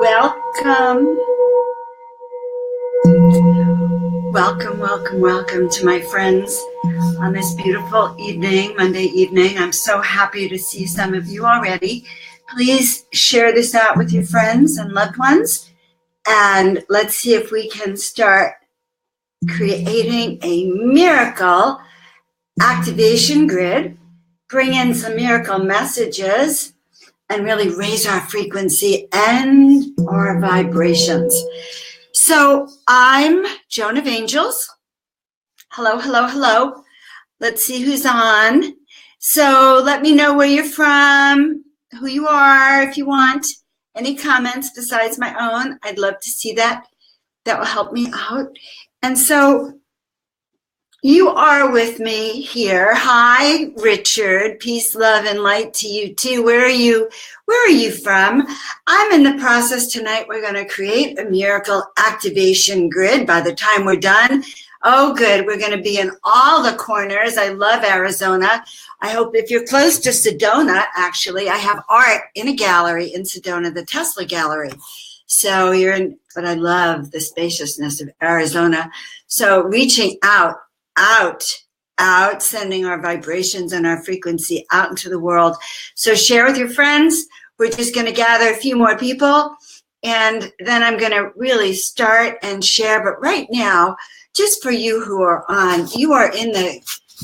Welcome. Welcome to my friends on this beautiful evening, Monday evening. I'm so happy to see some of you already. Please share this out with your friends and loved ones. And let's see if we can start creating a miracle activation grid, bring in some miracle messages, and really raise our frequency and our vibrations. So I'm Joan of Angels. Hello. Let's see who's on. So let me know where you're from, who you are, if you want. Any comments besides my own, I'd love to see that. That will help me out. And so you are with me here. Hi, Richard. Peace, love, and light to you too. Where are you from? I'm in the process tonight. We're going to create a miracle activation grid by the time we're done. Oh, good. We're going to be in all the corners. I love Arizona. I hope if you're close to Sedona, actually, I have art in a gallery in Sedona, the Tesla Gallery. So you're in, but I love the spaciousness of Arizona. So reaching out, sending our vibrations and our frequency out into the world. So share with your friends. We're just going to gather a few more people, and then I'm going to really start and share. But right now, just for you who are on, you are in the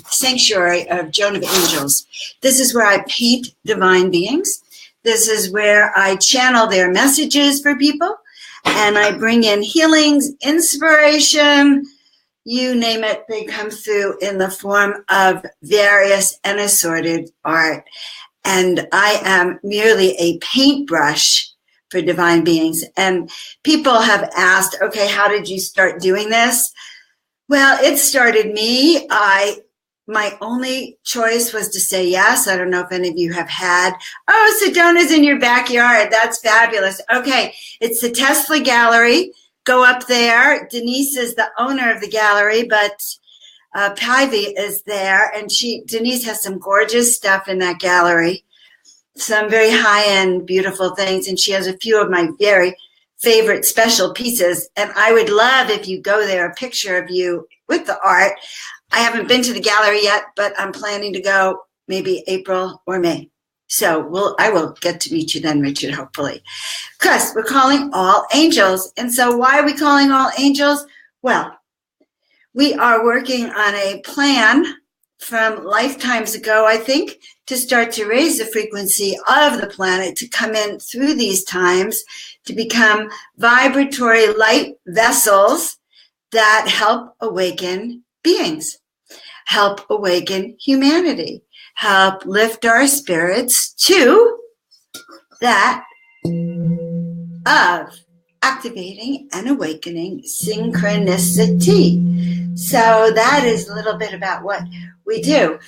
sanctuary of Joan of Angels. This is where I paint divine beings. This is where I channel their messages for people, and I bring in healings, inspiration, you name it, they come through in the form of various and assorted art. And I am merely a paintbrush for divine beings. And people have asked, okay, how did you start doing this? Well, it started me. My only choice was to say yes. I don't know if any of you have had, oh, Sedona's in your backyard. That's fabulous. Okay, it's the Tesla Gallery. Go up there. Denise is the owner of the gallery, but Pivy is there, and Denise has some gorgeous stuff in that gallery, some very high-end, beautiful things, and she has a few of my very favorite special pieces. And I would love if you go there, a picture of you with the art. I haven't been to the gallery yet, but I'm planning to go maybe April or May. So I will get to meet you then, Richard, hopefully. Because we're calling all angels. And so why are we calling all angels? Well, we are working on a plan from lifetimes ago, I think, to start to raise the frequency of the planet, to come in through these times, to become vibratory light vessels that help awaken beings, help awaken humanity, help lift our spirits to that of activating and awakening synchronicity. So that is a little bit about what we do.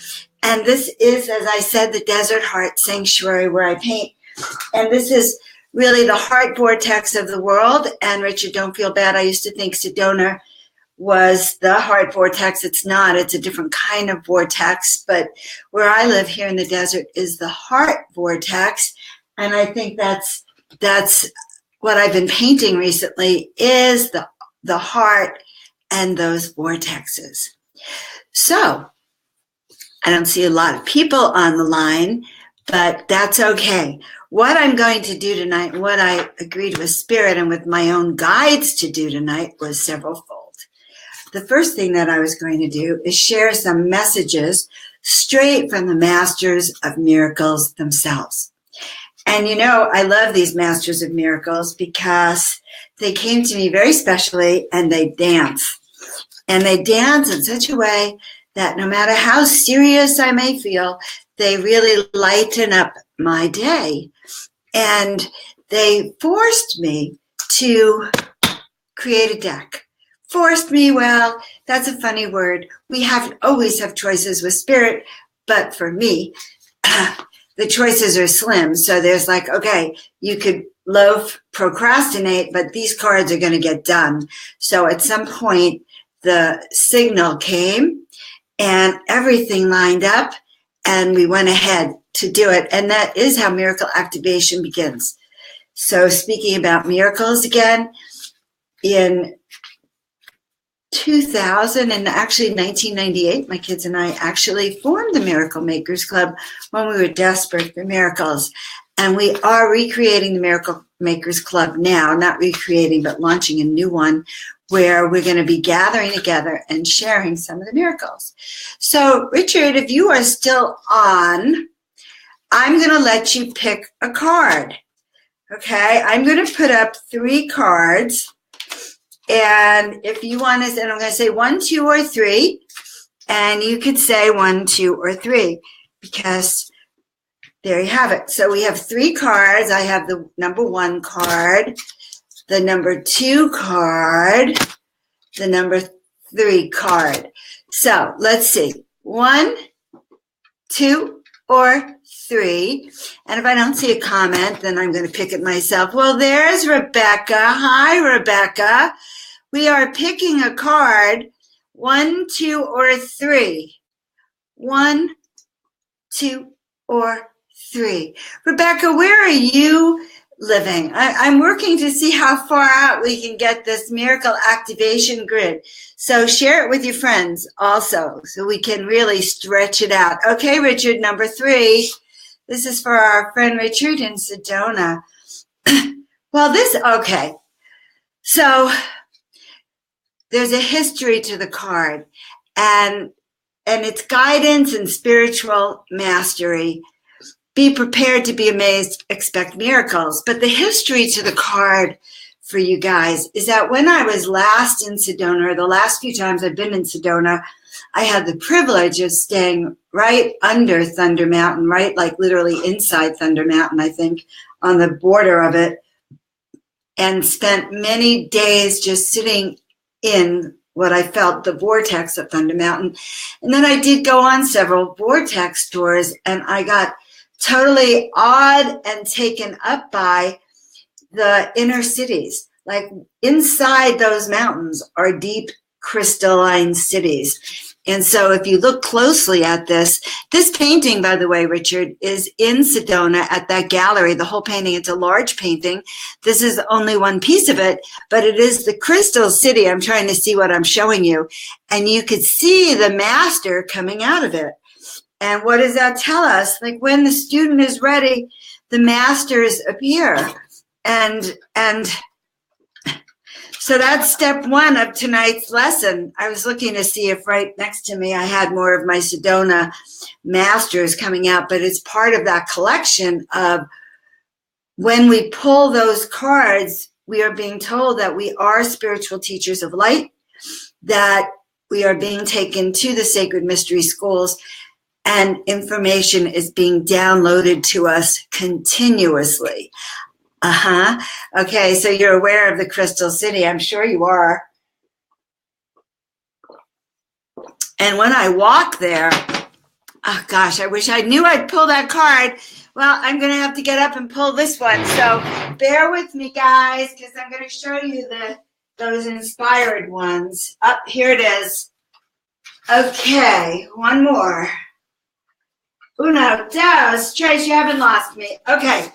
And this is, as I said, the Desert Heart Sanctuary where I paint. And this is really the heart vortex of the world. And Richard, don't feel bad. I used to think Sedona was the heart vortex. It's not. It's a different kind of vortex. But where I live here in the desert is the heart vortex. And I think that's what I've been painting recently is the heart and those vortexes. So I don't see a lot of people on the line, but that's okay. What I'm going to do tonight, what I agreed with Spirit and with my own guides to do tonight was severalfold. The first thing that I was going to do is share some messages straight from the masters of miracles themselves. And you know, I love these masters of miracles because they came to me very specially and they dance. And they dance in such a way that no matter how serious I may feel, they really lighten up my day. And they forced me to create a deck. Forced me, well, that's a funny word. We always have choices with Spirit, but for me, the choices are slim. So there's like, okay, you could procrastinate, but these cards are going to get done. So at some point, the signal came and everything lined up and we went ahead to do it. And that is how miracle activation begins. So speaking about miracles again, in 2000 and actually 1998, my kids and I actually formed the Miracle Makers Club when we were desperate for miracles. And we are recreating the Miracle Makers Club now, not recreating, but launching a new one where we're going to be gathering together and sharing some of the miracles. So, Richard, if you are still on, I'm going to let you pick a card. Okay, I'm going to put up 3 cards. And if you want to, and I'm going to say 1, 2, or 3, and you could say 1, 2, or 3, because there you have it. So we have 3 cards. I have the number 1 card, the number 2 card, the number 3 card. So let's see, 1, 2, or 3. And if I don't see a comment, then I'm going to pick it myself. Well, there's Rebecca. Hi, Rebecca. We are picking a card, 1, 2, or 3. 1, 2, or 3. Rebecca, where are you living? I'm working to see how far out we can get this miracle activation grid. So share it with your friends also, so we can really stretch it out. Okay, Richard, number 3. This is for our friend Richard in Sedona. Well, okay. So there's a history to the card, and it's guidance and spiritual mastery. Be prepared to be amazed, expect miracles. But the history to the card for you guys is that when I was last in Sedona, or the last few times I've been in Sedona, I had the privilege of staying right under Thunder Mountain, right, like literally inside Thunder Mountain, I think, on the border of it, and spent many days just sitting in what I felt the vortex of Thunder Mountain. And then I did go on several vortex tours, and I got totally awed and taken up by the inner cities. Like inside those mountains are deep crystalline cities. And so if you look closely at this painting, by the way, Richard, is in Sedona at that gallery. The whole painting, it's a large painting. This is only one piece of it, but it is the crystal city. I'm trying to see what I'm showing you. And you could see the master coming out of it. And what does that tell us? Like when the student is ready, the masters appear. And so that's step 1 of tonight's lesson. I was looking to see if right next to me I had more of my Sedona masters coming out, but it's part of that collection of when we pull those cards, we are being told that we are spiritual teachers of light, that we are being taken to the sacred mystery schools, and information is being downloaded to us continuously. Okay, so you're aware of the Crystal City. I'm sure you are. And when I walk there, oh gosh, I wish I knew I'd pull that card. Well, I'm going to have to get up and pull this one. So bear with me, guys, because I'm going to show you those inspired ones. Here it is. Okay, one more. Uno, dos, tres, you haven't lost me. Okay,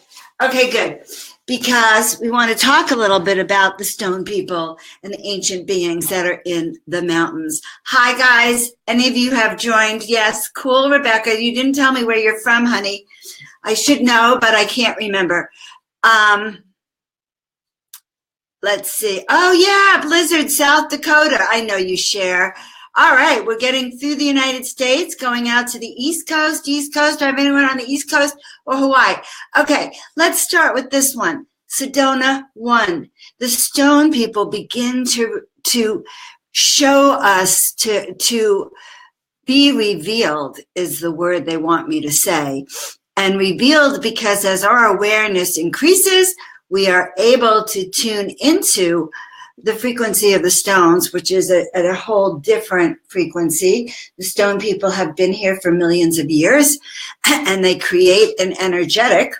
good. Because we want to talk a little bit about the stone people and the ancient beings that are in the mountains. Hi, guys. Any of you have joined? Yes. Cool, Rebecca. You didn't tell me where you're from, honey. I should know, but I can't remember. Let's see. Oh, yeah, Blizzard, South Dakota. I know you share. All right, we're getting through the United States, going out to the East Coast. Do I have anyone on the East Coast or Hawaii? Okay, let's start with this one. Sedona 1. The stone people begin to show us, to be revealed is the word they want me to say. And revealed because as our awareness increases, we are able to tune into the frequency of the stones, which is at a whole different frequency. The stone people have been here for millions of years, and they create an energetic.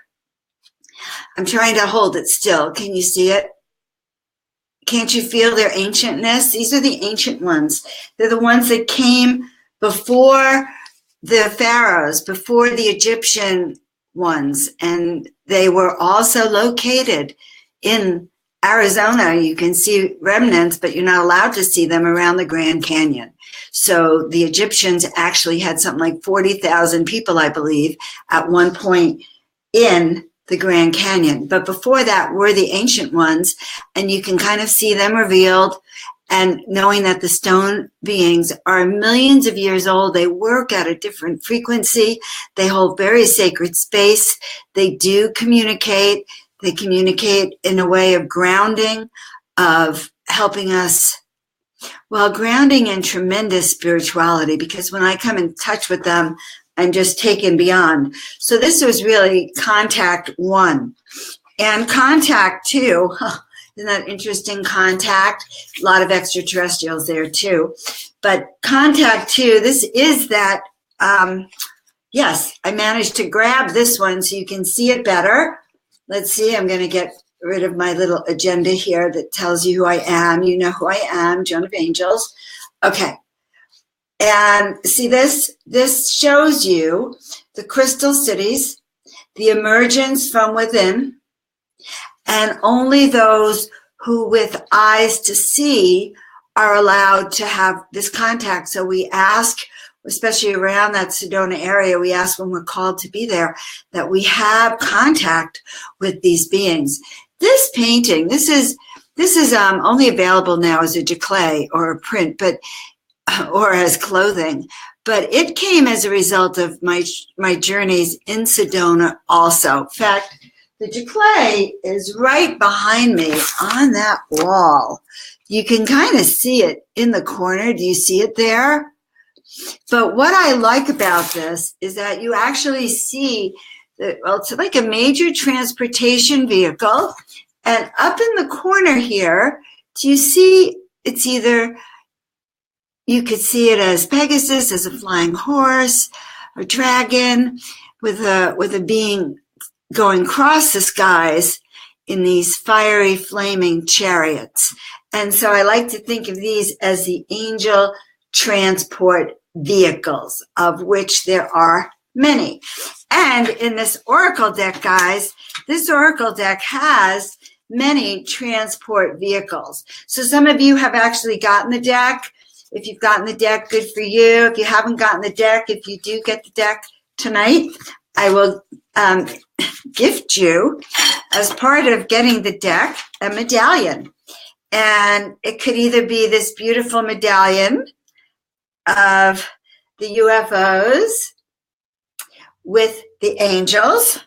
I'm trying to hold it still. Can you see it? Can't you feel their ancientness? These are the ancient ones. They're the ones that came before the pharaohs, before the Egyptian ones, and they were also located in Arizona. You can see remnants, but you're not allowed to see them around the Grand Canyon. So the Egyptians actually had something like 40,000 people, I believe, at one point in the Grand Canyon. But before that were the ancient ones, and you can kind of see them revealed. And knowing that the stone beings are millions of years old, they work at a different frequency. They hold very sacred space. They do communicate. They communicate in a way of grounding, of helping us, well, grounding in tremendous spirituality, because when I come in touch with them, I'm just taken beyond. So this was really contact 1. And contact 2, isn't that interesting? Contact, a lot of extraterrestrials there too. But contact 2, this is that, yes, I managed to grab this one so you can see it better. Let's see, I'm going to get rid of my little agenda here that tells you who I am. You know who I am, Joan of Angels. Okay. And see this? This shows you the crystal cities, the emergence from within, and only those who with eyes to see are allowed to have this contact. So we ask, especially around that Sedona area, we ask when we're called to be there, that we have contact with these beings. This painting, this is only available now as a giclée or a print, but or as clothing. But it came as a result of my journeys in Sedona also. In fact, the giclée is right behind me on that wall. You can kind of see it in the corner. Do you see it there? But what I like about this is that you actually see that, well, it's like a major transportation vehicle. And up in the corner here, do you see it's either, you could see it as Pegasus, as a flying horse, or dragon, with a being going across the skies in these fiery, flaming chariots. And so I like to think of these as the angel transport vehicles, of which there are many. And in this oracle deck, guys, this oracle deck has many transport vehicles. So some of you have actually gotten the deck. If you've gotten the deck, good for you. If you haven't gotten the deck, if you do get the deck tonight, I will gift you, as part of getting the deck, a medallion. And it could either be this beautiful medallion of the UFOs with the angels,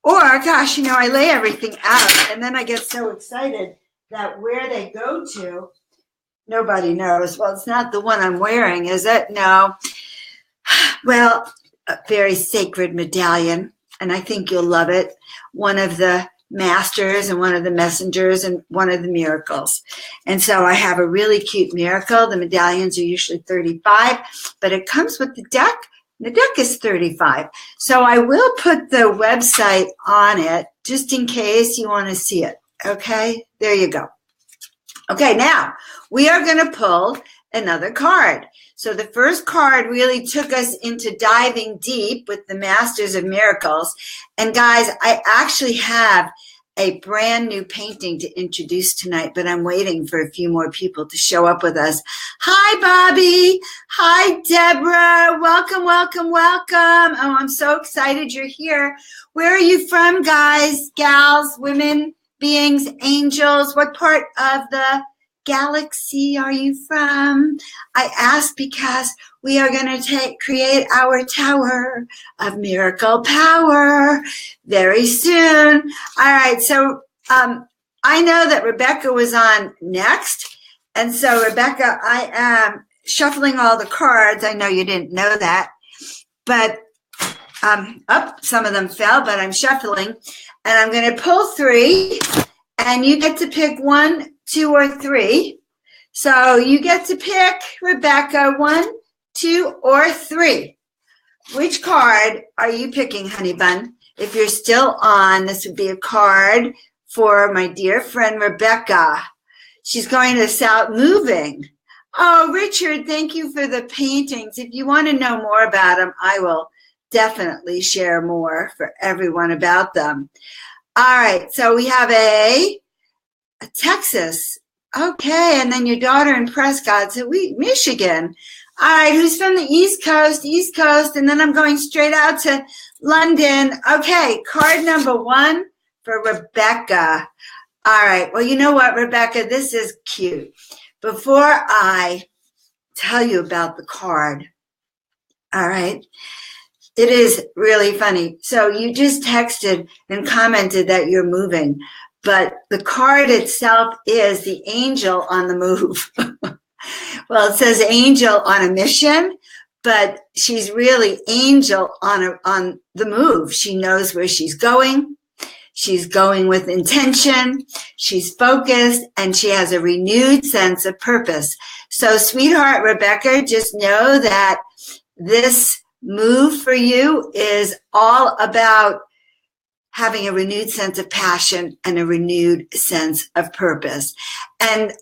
or, gosh, I lay everything out, and then I get so excited that where they go to, nobody knows. Well, it's not the one I'm wearing, is it? No. Well, a very sacred medallion, and I think you'll love it. One of the masters and one of the messengers and one of the miracles. And so I have a really cute miracle. The medallions are usually $35, but it comes with the deck. The deck is $35. So I will put the website on it just in case you want to see it. Okay, there you go. Okay, now we are going to pull another card. So the first card really took us into diving deep with the Masters of Miracles. And guys, I actually have a brand new painting to introduce tonight, but I'm waiting for a few more people to show up with us. Hi, Bobby. Hi, Deborah. Welcome, welcome, welcome. Oh, I'm so excited you're here. Where are you from, guys, gals, women, beings, angels? What part of the galaxy are you from? I ask because we are going to create our tower of miracle power very soon. All right, so I know that Rebecca was on next. And so, Rebecca, I am shuffling all the cards. I know you didn't know that. But, some of them fell, but I'm shuffling. And I'm going to pull 3. And you get to pick 1, 2, or 3. So you get to pick, Rebecca, 1, 2, or 3. Which card are you picking, honey bun? If you're still on, this would be a card for my dear friend, Rebecca. She's going to South Moving. Oh, Richard, thank you for the paintings. If you want to know more about them, I will definitely share more for everyone about them. All right, so we have a Texas. Okay, and then your daughter in Prescott. So Michigan. All right, who's from the East Coast? East Coast, and then I'm going straight out to London. Okay, card number 1 for Rebecca. All right, well, you know what, Rebecca, this is cute. Before I tell you about the card, all right, it is really funny. So you just texted and commented that you're moving, but the card itself is the angel on the move. Well, it says angel on a mission, but she's really angel on the move. She knows where she's going. She's going with intention. She's focused, and she has a renewed sense of purpose. So, sweetheart Rebecca, just know that this move for you is all about having a renewed sense of passion and a renewed sense of purpose. And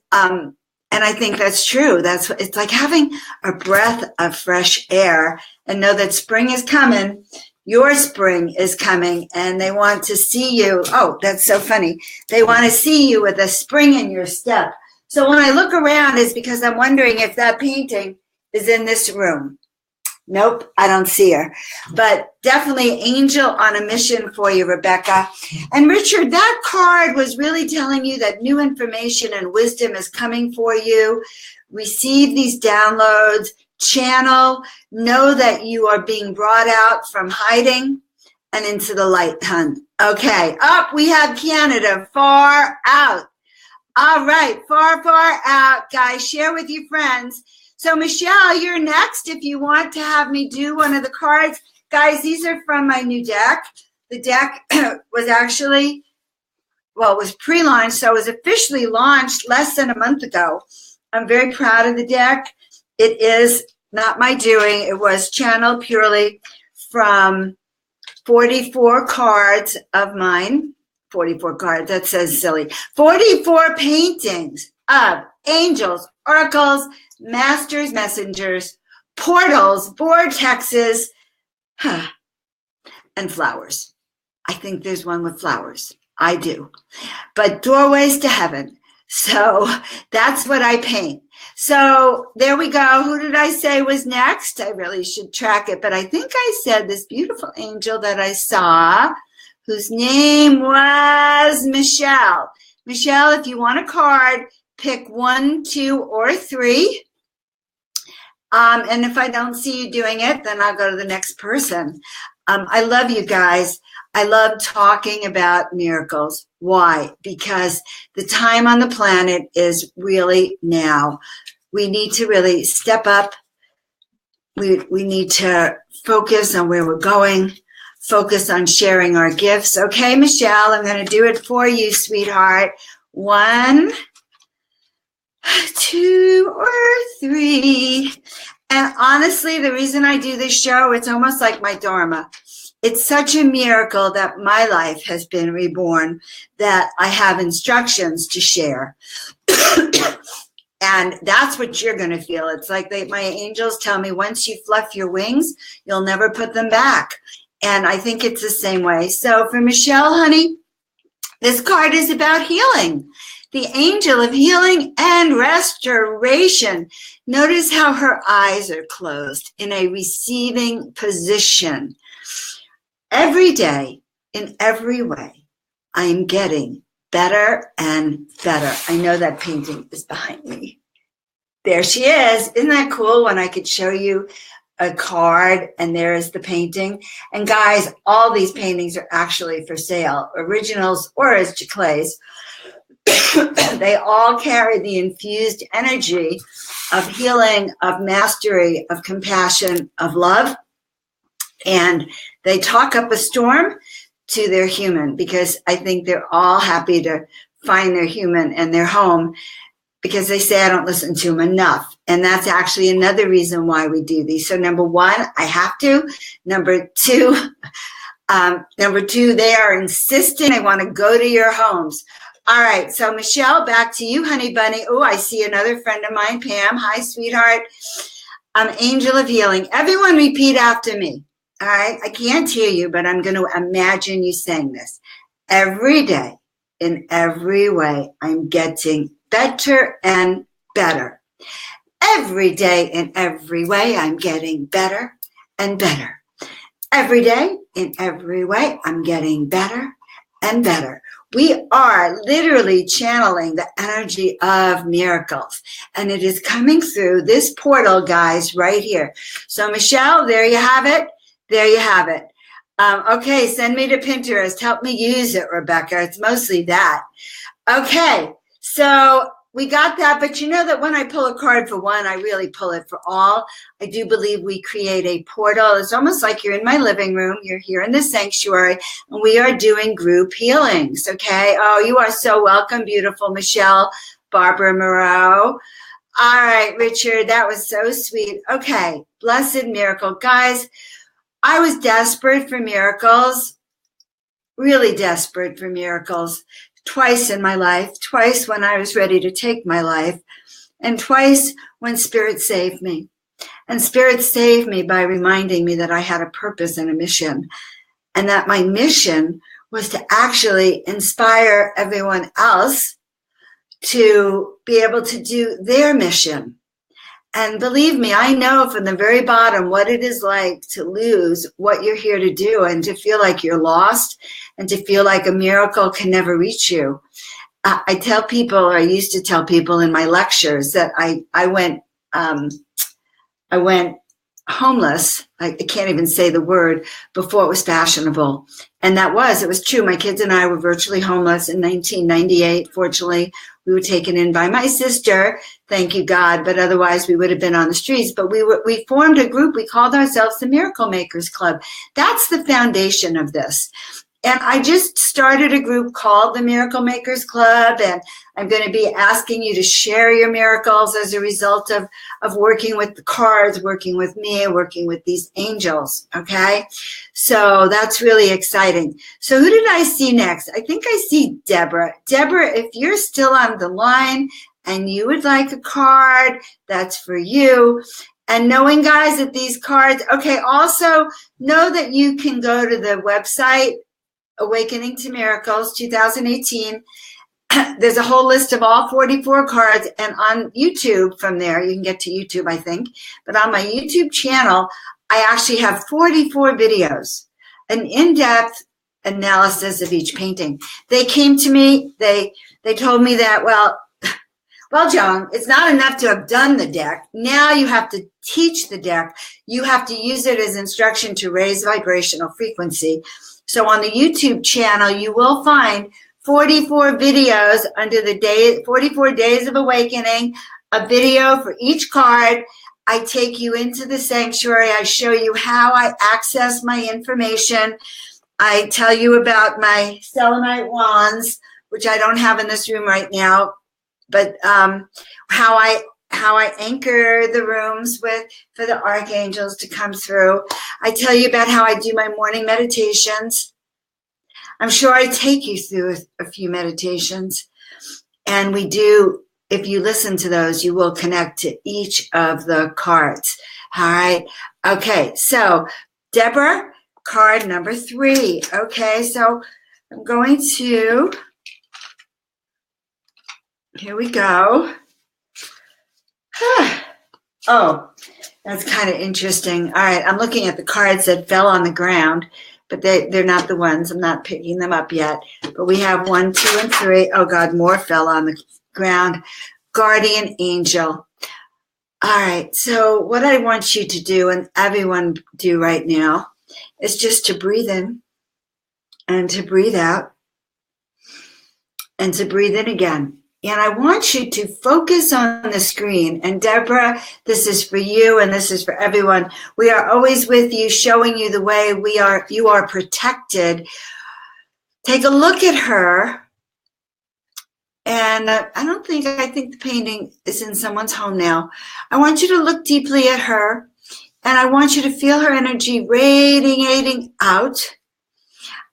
I think that's true. It's like having a breath of fresh air and know that spring is coming. Your spring is coming, and they want to see you. Oh, that's so funny. They want to see you with a spring in your step. So when I look around, it's because I'm wondering if that painting is in this room. Nope, I don't see her. But definitely angel on a mission for you, Rebecca. And Richard, that card was really telling you that new information and wisdom is coming for you. Receive these downloads, channel, know that you are being brought out from hiding and into the light, hun. Okay, up we have Canada, far out. All right, far, far out. Guys, share with your friends. So, Michelle, you're next if you want to have me do one of the cards. Guys, these are from my new deck. The deck was actually, well, it was pre-launched, so it was officially launched less than a month ago. I'm very proud of the deck. It is not my doing. It was channeled purely from 44 cards of mine. 44 cards, that says silly. 44 paintings of angels, oracles, masters, messengers, portals, vortexes, and flowers. I think there's one with flowers. I do. But doorways to heaven. So that's what I paint. So there we go. Who did I say was next? I really should track it, but I think I said this beautiful angel that I saw, whose name was Michelle. Michelle, if you want a card, pick 1, 2, or 3. And if I don't see you doing it, then I'll go to the next person. I love you guys. I love talking about miracles. Why? Because the time on the planet is really now. We need to really step up. We need to focus on where we're going, focus on sharing our gifts. Okay, Michelle, I'm going to do it for you, sweetheart. 1, 2, or 3. And honestly, the reason I do this show, it's almost like my dharma. It's such a miracle that my life has been reborn, that I have instructions to share. And that's what you're going to feel. It's like my angels tell me, once you fluff your wings, you'll never put them back. And I think it's the same way. So for Michelle, honey, this card is about healing. The angel of healing and restoration. Notice how her eyes are closed in a receiving position. Every day, in every way, I am getting better and better. I know that painting is behind me. There she is. Isn't that cool when I could show you a card and there is the painting? And guys, all these paintings are actually for sale, originals or as clays. They all carry the infused energy of healing, of mastery, of compassion, of love. And they talk up a storm to their human, because I think they're all happy to find their human and their home, because they say I don't listen to them enough. And that's actually another reason why we do these. So number 1, I have to. Number 2, they are insisting they want to go to your homes. All right, so Michelle, back to you, honey bunny. Oh, I see another friend of mine, Pam. Hi, sweetheart. Angel of healing. Everyone repeat after me. All right, I can't hear you, but I'm going to imagine you saying this. Every day, in every way, I'm getting better and better. Every day, in every way, I'm getting better and better. Every day, in every way, I'm getting better and better. We are literally channeling the energy of miracles, and it is coming through this portal, guys, right here. So, Michelle, there you have it. There you have it. Okay, send me to Pinterest. Help me use it, Rebecca. It's mostly that. Okay, so we got that, but you know that when I pull a card for one, I really pull it for all. I do believe we create a portal. It's almost like you're in my living room. You're here in the sanctuary, and we are doing group healings, okay? Oh, you are so welcome, beautiful Michelle, Barbara Moreau. All right, Richard, that was so sweet. Okay, blessed miracle. Guys, I was desperate for miracles, really desperate for miracles. Twice in my life, twice when I was ready to take my life, and twice when Spirit saved me. And Spirit saved me by reminding me that I had a purpose and a mission, and that my mission was to actually inspire everyone else to be able to do their mission. And believe me, I know from the very bottom what it is like to lose what you're here to do and to feel like you're lost and to feel like a miracle can never reach you. I tell people, or I used to tell people in my lectures, that I went homeless. I can't even say the word before it was fashionable. And it was true. My kids and I were virtually homeless in 1998. Fortunately, we were taken in by my sister, thank you God, but otherwise we would have been on the streets. But we formed a group. We called ourselves the Miracle Makers Club. That's the foundation of this. And I just started a group called the Miracle Makers Club, and I'm going to be asking you to share your miracles as a result of working with the cards, working with me, working with these angels, okay? So that's really exciting. So who did I see next? I think I see Deborah. Deborah, if you're still on the line and you would like a card, that's for you. And knowing, guys, that these cards, okay, also know that you can go to the website, Awakening to Miracles 2018. There's a whole list of all 44 cards, and on YouTube from there, you can get to YouTube, I think, but on my YouTube channel, I actually have 44 videos, an in-depth analysis of each painting. They came to me, they told me that, well, Joan, it's not enough to have done the deck. Now you have to teach the deck. You have to use it as instruction to raise vibrational frequency. So on the YouTube channel, you will find 44 videos under the 44 Days of Awakening, a video for each card. I take you into the sanctuary. I show you how I access my information. I tell you about my selenite wands, which I don't have in this room right now, but how I anchor the rooms for the archangels to come through. I tell you about how I do my morning meditations. I'm sure I take you through a few meditations, and we do. If you listen to those, you will connect to each of the cards. All right. Okay. So Deborah, card number 3. Okay. So I'm going to, here we go. Oh, that's kind of interesting. All right. I'm looking at the cards that fell on the ground, but they're not the ones. I'm not picking them up yet. But we have 1, 2, and 3. Oh, God, more fell on the ground. Guardian angel. All right. So what I want you to do, and everyone do right now, is just to breathe in and to breathe out and to breathe in again. And I want you to focus on the screen. And Deborah, this is for you and this is for everyone. We are always with you, showing you the way. You are protected. Take a look at her. And I think the painting is in someone's home now. I want you to look deeply at her. And I want you to feel her energy radiating out.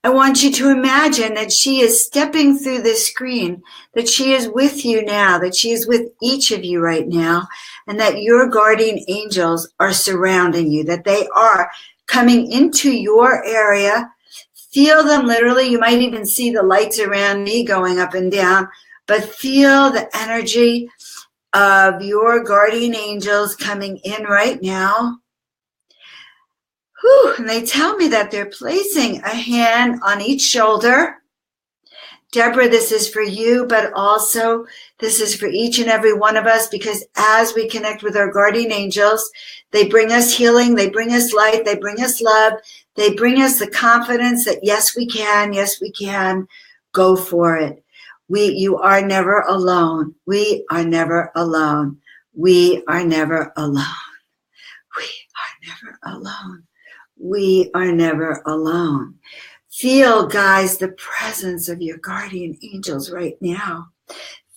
I want you to imagine that she is stepping through this screen, that she is with you now, that she is with each of you right now, and that your guardian angels are surrounding you, that they are coming into your area. Feel them literally. You might even see the lights around me going up and down, but feel the energy of your guardian angels coming in right now. Whew, and they tell me that they're placing a hand on each shoulder. Deborah, this is for you, but also this is for each and every one of us, because as we connect with our guardian angels, they bring us healing, they bring us light, they bring us love, they bring us the confidence that yes, we can, go for it. You are never alone. We are never alone. We are never alone. We are never alone. We are never alone. Feel, guys, the presence of your guardian angels right now.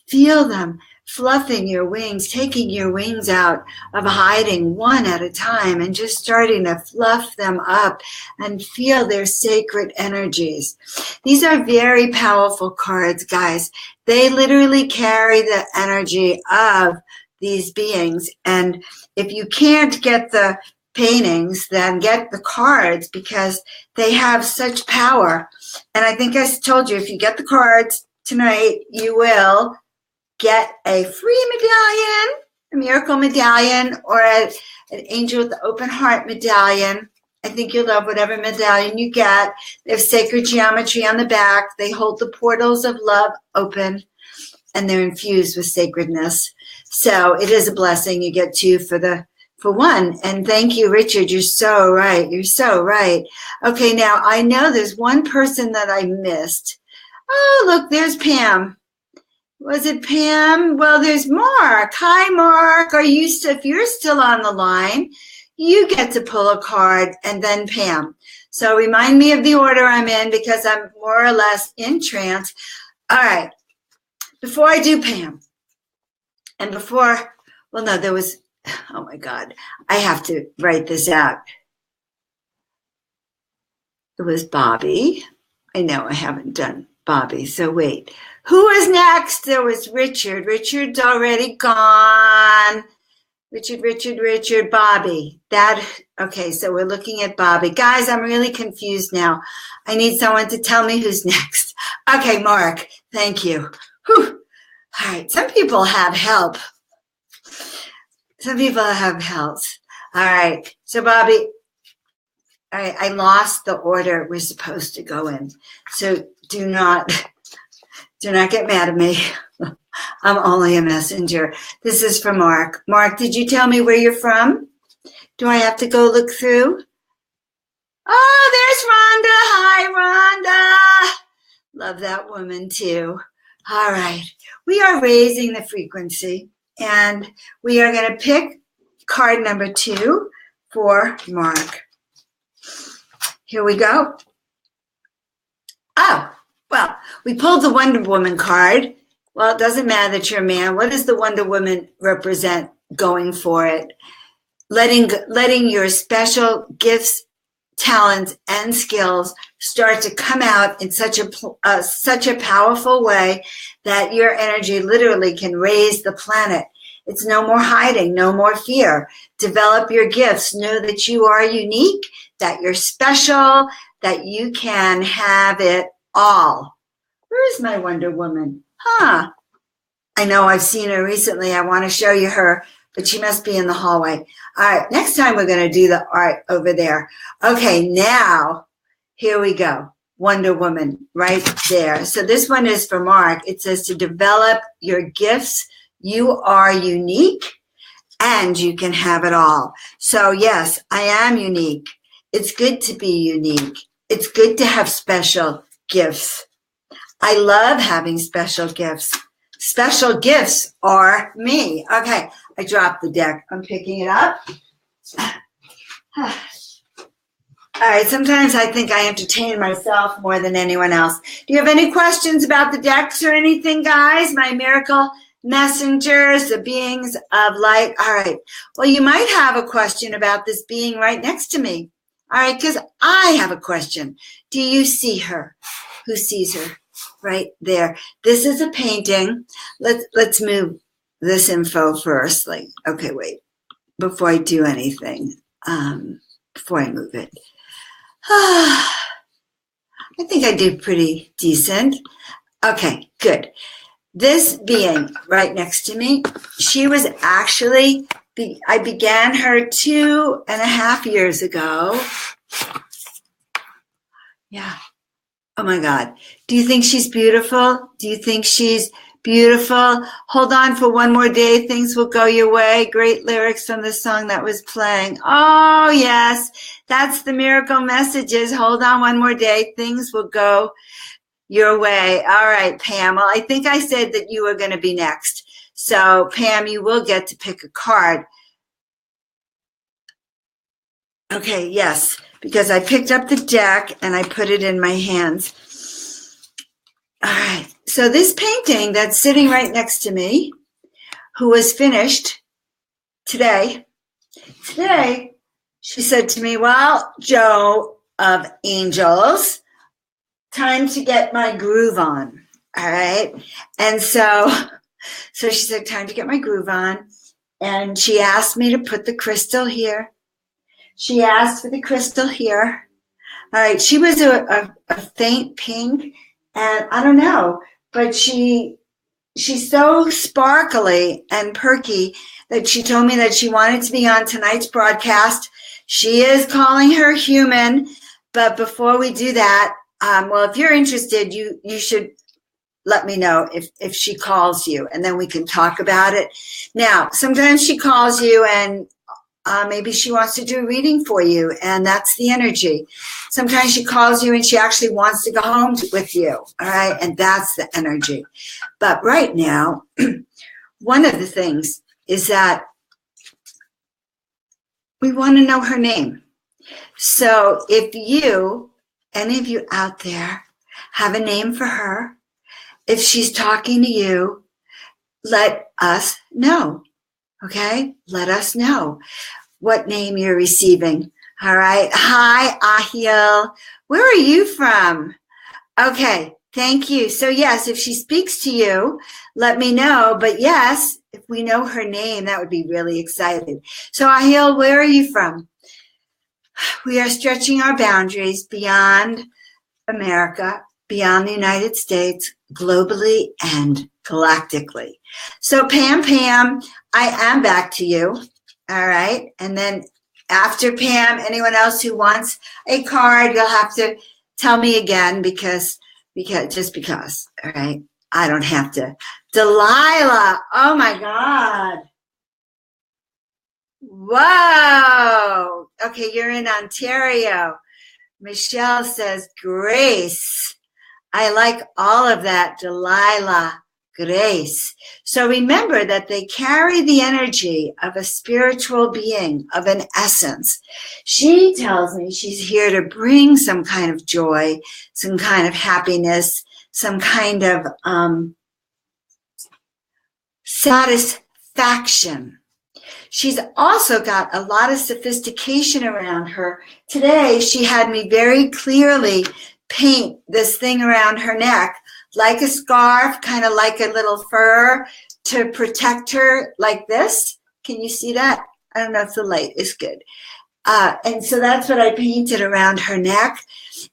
Feel them fluffing your wings, taking your wings out of hiding one at a time and just starting to fluff them up and feel their sacred energies. These are very powerful cards, guys. They literally carry the energy of these beings. And if you can't get the paintings, then get the cards, because they have such power. And I think I told you, if you get the cards tonight, you will get a free medallion, a miracle medallion, or an angel with the open heart medallion. I think you'll love whatever medallion you get. They have sacred geometry on the back. They hold the portals of love open, and they're infused with sacredness. So it is a blessing. You get two for one. And thank you, Richard. You're so right. You're so right. Okay, now I know there's one person that I missed. Oh, look, there's Pam. Was it Pam? Well, there's Mark. Hi, Mark. If you're still on the line, you get to pull a card, and then Pam. So remind me of the order I'm in, because I'm more or less in trance. All right. Before I do Pam, and oh my God, I have to write this out. It was Bobby. I know I haven't done Bobby, so wait. Who was next? There was Richard. Richard's already gone. Richard, Bobby. Okay, so we're looking at Bobby. Guys, I'm really confused now. I need someone to tell me who's next. Okay, Mark, thank you. Whew. All right, some people have help. Some people have help. All right, so Bobby, all right, I lost the order we're supposed to go in. So do not get mad at me. I'm only a messenger. This is for Mark. Mark, did you tell me where you're from? Do I have to go look through? Oh, there's Rhonda. Hi, Rhonda. Love that woman too. All right. We are raising the frequency, and we are going to pick card number 2 for Mark. Here we go. Oh, well, we pulled the Wonder Woman card. Well, it doesn't matter that you're a man. What does the Wonder Woman represent going for it? Letting your special gifts, talents, and skills start to come out in such a powerful way that your energy literally can raise the planet. It's no more hiding, no more fear. Develop your gifts. Know that you are unique, that you're special, that you can have it all. Where is my Wonder Woman? I know I've seen her recently. I want to show you her, but she must be in the hallway. All right, next time we're going to do the art over there. Okay, now, here we go. Wonder Woman right there. So this one is for Mark. It says to develop your gifts. You are unique, and you can have it all. So yes, I am unique. It's good to be unique. It's good to have special gifts. I love having special gifts. Special gifts are me. Okay, I dropped the deck. I'm picking it up. All right, sometimes I think I entertain myself more than anyone else. Do you have any questions about the decks or anything, guys? My miracle messengers, the beings of light. All right, well, you might have a question about this being right next to me. All right, because I have a question. Do you see her? Who sees her? Right there. This is a painting. Let's move this info first. Okay, wait. Before I do anything. before I move it. I think I did pretty decent. Okay, good. This being right next to me, she was actually, I began her 2.5 years ago. Yeah. Oh my God. Do you think she's beautiful? Do you think she's beautiful? Hold on for one more day. Things will go your way. Great lyrics from the song that was playing. Oh, yes. That's the miracle messages. Hold on one more day. Things will go your way. All right, Pam. Well, I think I said that you were going to be next. So, Pam, you will get to pick a card. Okay, yes, because I picked up the deck and I put it in my hands. All right, so this painting that's sitting right next to me, who was finished today, she said to me, well, Joe of Angels, time to get my groove on. All right. And so she said, time to get my groove on. And she asked me to put the crystal here. She asked for the crystal here. All right. She was a faint pink, and I don't know, but she's so sparkly and perky that she told me that she wanted to be on tonight's broadcast. She is calling her human. But before we do that, well, if you're interested, you should let me know if she calls you, and then we can talk about it. Now, sometimes she calls you and maybe she wants to do a reading for you, and that's the energy. Sometimes she calls you and she actually wants to go home with you, all right? And that's the energy. But right now, one of the things is that we want to know her name. So if you, any of you out there, have a name for her, if she's talking to you, let us know, okay? Let us know what name you're receiving, all right? Hi, Ahil. Where are you from? Okay, thank you. So yes, if she speaks to you, let me know. But yes, if we know her name, that would be really exciting. So Ahil, where are you from? We are stretching our boundaries beyond America, beyond the United States, globally and galactically. So Pam, I am back to you. All right. And then after Pam, anyone else who wants a card, you'll have to tell me again because, all right. I don't have to. Delilah. Oh my God. Whoa. Okay. You're in Ontario. Michelle says, Grace. I like all of that, Delilah, Grace. So remember that they carry the energy of a spiritual being, of an essence. She tells me she's here to bring some kind of joy, some kind of happiness, some kind of satisfaction. She's also got a lot of sophistication around her. Today, she had me very clearly paint this thing around her neck, like a scarf, kind of like a little fur to protect her like this. Can you see that? I don't know if the light is good. And so that's what I painted around her neck.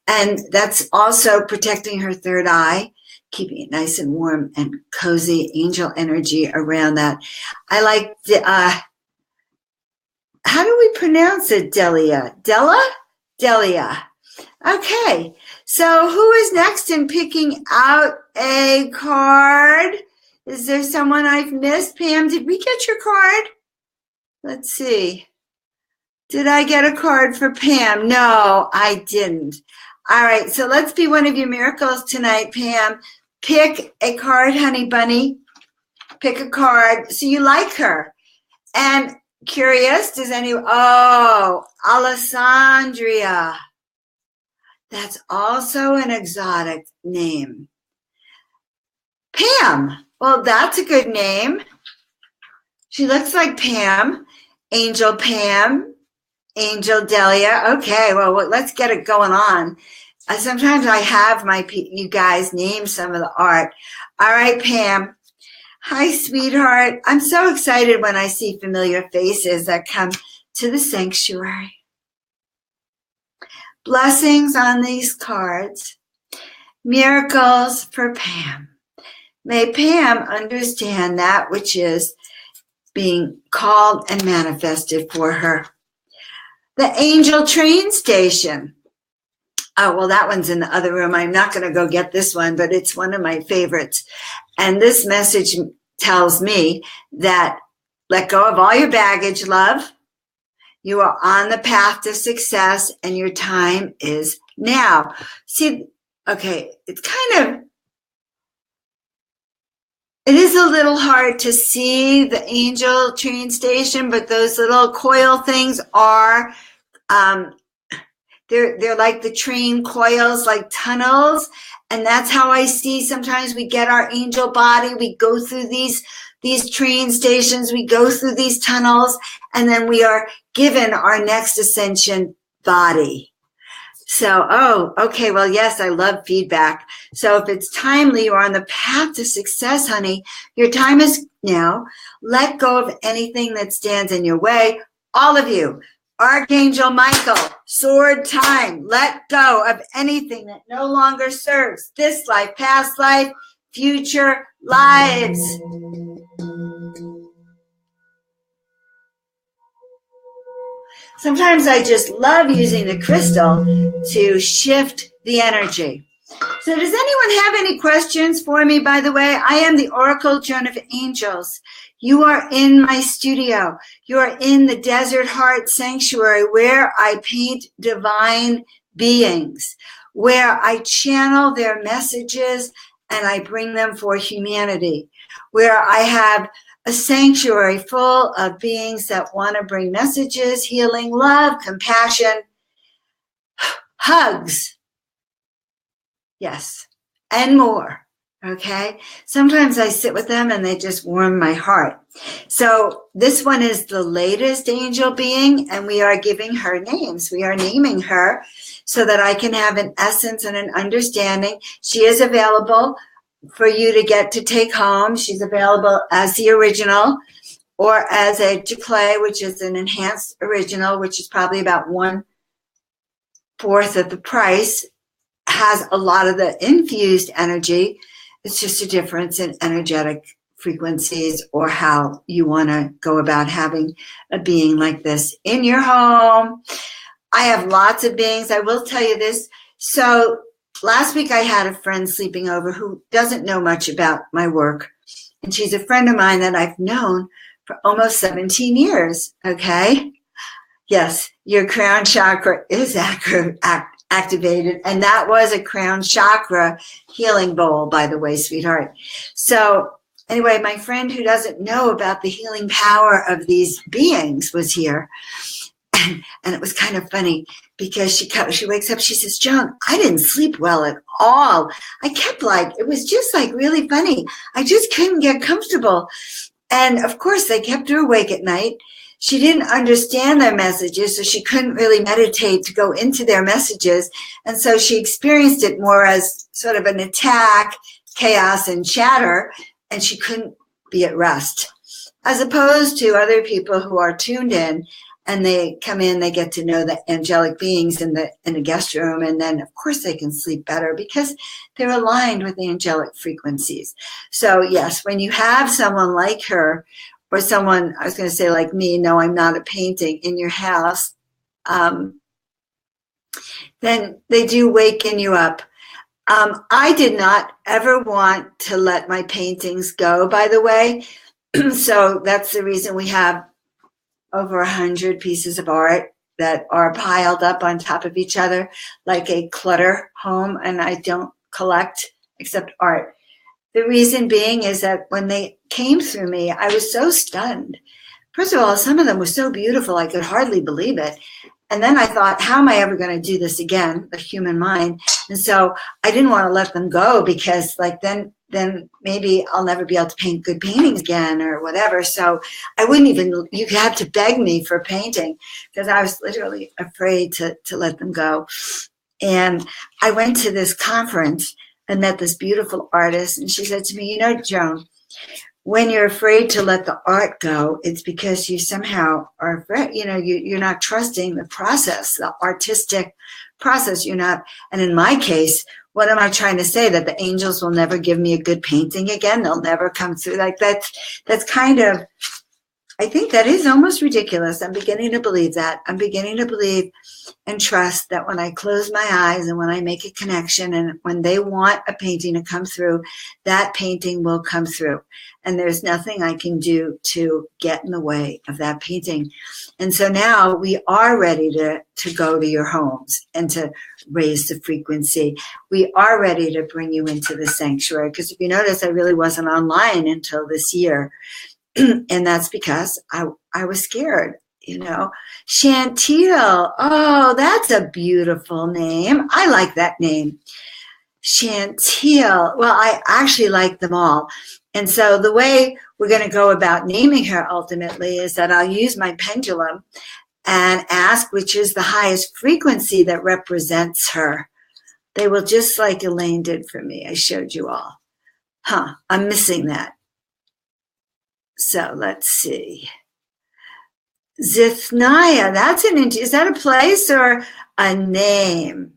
And that's also protecting her third eye, keeping it nice and warm and cozy, angel energy around that. I like the, how do we pronounce it, Delia? Delia. Okay, so who is next in picking out a card? Is there someone I've missed? Pam, did we get your card? Let's see. Did I get a card for Pam? No, I didn't. All right, so let's be one of your miracles tonight, Pam. Pick a card, honey bunny. Pick a card. So you like her. And curious, does anyone? Oh, Alessandria. That's also an exotic name. Pam. Well, that's a good name. She looks like Pam. Angel Pam. Angel Delia. Okay, well, let's get it going on. Sometimes I have you guys name some of the art. All right, Pam. Hi, sweetheart. I'm so excited when I see familiar faces that come to the sanctuary. Blessings on these cards. Miracles for Pam. May Pam understand that which is being called and manifested for her. The Angel Train Station. Oh, well, that one's in the other room. I'm not going to go get this one, but it's one of my favorites. And this message tells me that let go of all your baggage, love. You are on the path to success and your time is now. See, okay, it is a little hard to see the Angel Train Station, but those little coil things are, they're like the train coils, like tunnels. And that's how I see sometimes we get our angel body. We go through these train stations, we go through these tunnels, and then we are given our next ascension body. So, oh, okay, well, yes, I love feedback. So if it's timely, you're on the path to success, honey. Your time is now. Let go of anything that stands in your way. All of you, Archangel Michael, sword time. Let go of anything that no longer serves this life, past life, future lives. Sometimes I just love using the crystal to shift the energy. So does anyone have any questions for me, by the way? I am the Oracle Joan of Angels. You are in my studio. You are in the Desert Heart Sanctuary where I paint divine beings, where I channel their messages and I bring them for humanity, where I have a sanctuary full of beings that want to bring messages, healing, love, compassion, hugs. Yes, and more, okay? Sometimes I sit with them and they just warm my heart. So this one is the latest angel being, and we are giving her names. We are naming her so that I can have an essence and an understanding. She is available for you to get to take home. She's available as the original or as a duplay, which is an enhanced original, which is probably about 1/4 of the price. Has a lot of the infused energy. It's just a difference in energetic frequencies or how you want to go about having a being like this in your home. I have lots of beings. I will tell you this. So last week I had a friend sleeping over who doesn't know much about my work. And she's a friend of mine that I've known for almost 17 years. Okay. Yes, your crown chakra is activated. And that was a crown chakra healing bowl, by the way, sweetheart. So anyway, my friend who doesn't know about the healing power of these beings was here. And it was kind of funny because she wakes up, she says, Joan, I didn't sleep well at all. I kept it was just really funny. I just couldn't get comfortable. And of course, they kept her awake at night. She didn't understand their messages, so she couldn't really meditate to go into their messages. And so she experienced it more as sort of an attack, chaos, and chatter, and she couldn't be at rest. As opposed to other people who are tuned in, and they come in, they get to know the angelic beings in the guest room, and then, of course, they can sleep better because they're aligned with the angelic frequencies. So, yes, when you have someone like her, or someone, I was going to say like me, no, I'm not a painting, in your house, then they do waken you up. I did not ever want to let my paintings go, by the way. So that's the reason we have over 100 pieces of art that are piled up on top of each other like a clutter home, and I don't collect except art. The reason being is that when they came through me, I was so stunned. First of all, some of them were so beautiful, I could hardly believe it. And then I thought, how am I ever going to do this again, the human mind? And so I didn't want to let them go because then maybe I'll never be able to paint good paintings again or whatever. So I wouldn't even, you had to beg me for painting because I was literally afraid to let them go. And I went to this conference and met this beautiful artist, and she said to me, Joan, when you're afraid to let the art go, it's because you somehow are afraid, you're not trusting the process, the artistic process. You're not, and in my case, what am I trying to say? That the angels will never give me a good painting again? They'll never come through. Like that's kind of, I think that is almost ridiculous. I'm beginning to believe that. I'm beginning to believe and trust that when I close my eyes and when I make a connection and when they want a painting to come through, that painting will come through. And there's nothing I can do to get in the way of that painting. And so now we are ready to go to your homes and to raise the frequency. We are ready to bring you into the sanctuary. Because if you notice, I really wasn't online until this year. And that's because I was scared. Chantil. Oh, that's a beautiful name. I like that name. Chantil. Well, I actually like them all. And so the way we're going to go about naming her ultimately is that I'll use my pendulum and ask which is the highest frequency that represents her. They will, just like Elaine did for me. I showed you all. I'm missing that. So let's see. Zithniah, is that a place or a name?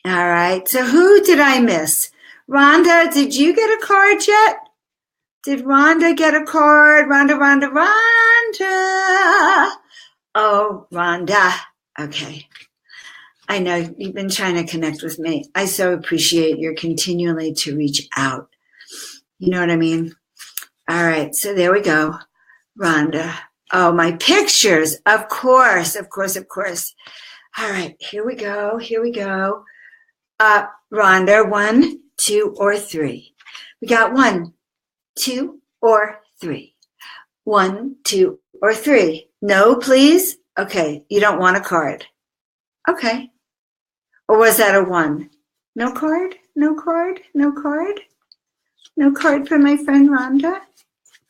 All right, so who did I miss? Rhonda, did you get a card yet? Did Rhonda get a card? Rhonda. Oh, Rhonda. Okay. I know you've been trying to connect with me. I so appreciate your continually to reach out. You know what I mean? All right, so there we go. Rhonda. Oh, my pictures. Of course. All right, here we go. Rhonda, 1, 2, or 3. We got 1, 2, or 3. 1, 2, or 3. No, please? Okay, you don't want a card. Okay. Or was that a 1? No card? No card for my friend Rhonda?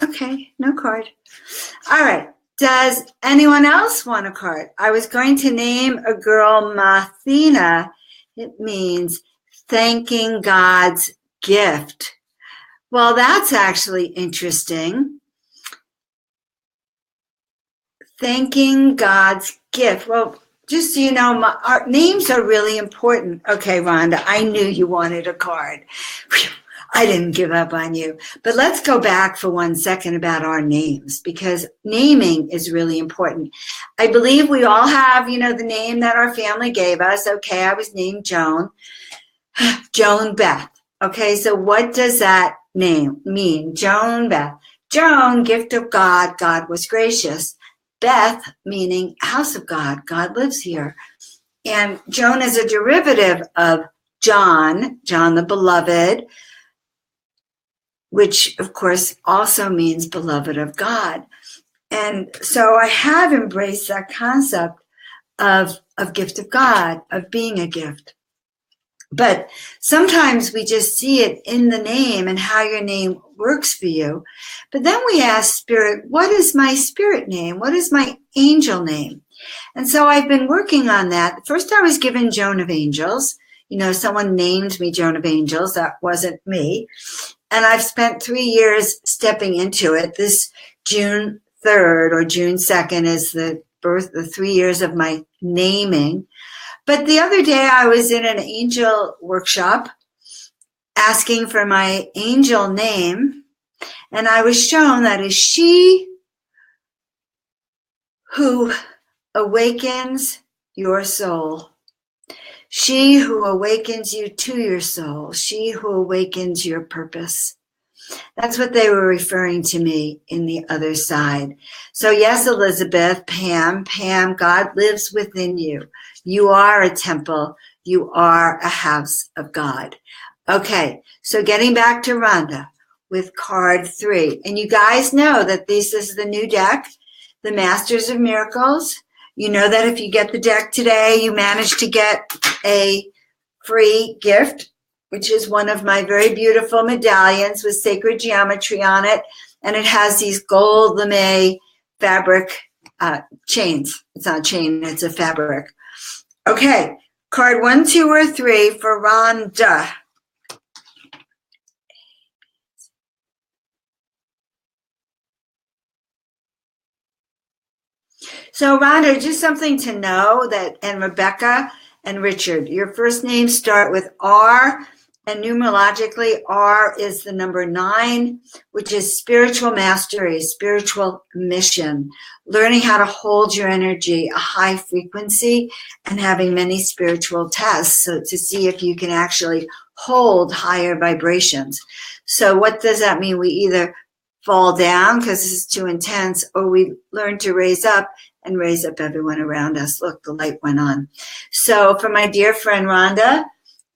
Okay, no card. All right. Does anyone else want a card? I was going to name a girl Mathina. It means thanking God's gift. Well, that's actually interesting. Thanking God's gift. Well, just so you know, our names are really important. Okay, Rhonda, I knew you wanted a card. Whew. I didn't give up on you. But let's go back for 1 second about our names, because naming is really important. I believe we all have, the name that our family gave us. Okay, I was named Joan. Joan Beth. Okay, so what does that name mean? Joan Beth. Joan, gift of God. God was gracious. Beth, meaning house of God. God lives here. And Joan is a derivative of John the beloved, which of course also means beloved of God. And so I have embraced that concept of gift of God, of being a gift. But sometimes we just see it in the name and how your name works for you. But then we ask Spirit, what is my spirit name? What is my angel name? And so I've been working on that. First I was given Joan of Angels. Someone named me Joan of Angels. That wasn't me. And I've spent 3 years stepping into it. This June 3rd or June 2nd is the 3 years of my naming. But the other day I was in an angel workshop asking for my angel name. And I was shown that is she who awakens your soul. She who awakens you to your soul. She who awakens your purpose. That's what they were referring to me in the other side. So yes, Elizabeth, Pam, God lives within you. You are a temple. You are a house of God. Okay, so getting back to Rhonda with card 3. And you guys know that this is the new deck, the Masters of Miracles. You know that if you get the deck today, you manage to get a free gift, which is one of my very beautiful medallions with sacred geometry on it. And it has these gold lame fabric chains. It's not a chain, it's a fabric. Okay, card 1, 2, or 3 for Rhonda. So Rhonda, just something to know that, and Rebecca and Richard. Your first names start with R, and numerologically, R is the number 9, which is spiritual mastery, spiritual mission, learning how to hold your energy, a high frequency, and having many spiritual tests so to see if you can actually hold higher vibrations. So what does that mean? We either fall down because this is too intense, or we learn to raise up and raise up everyone around us. Look, the light went on. So for my dear friend Rhonda,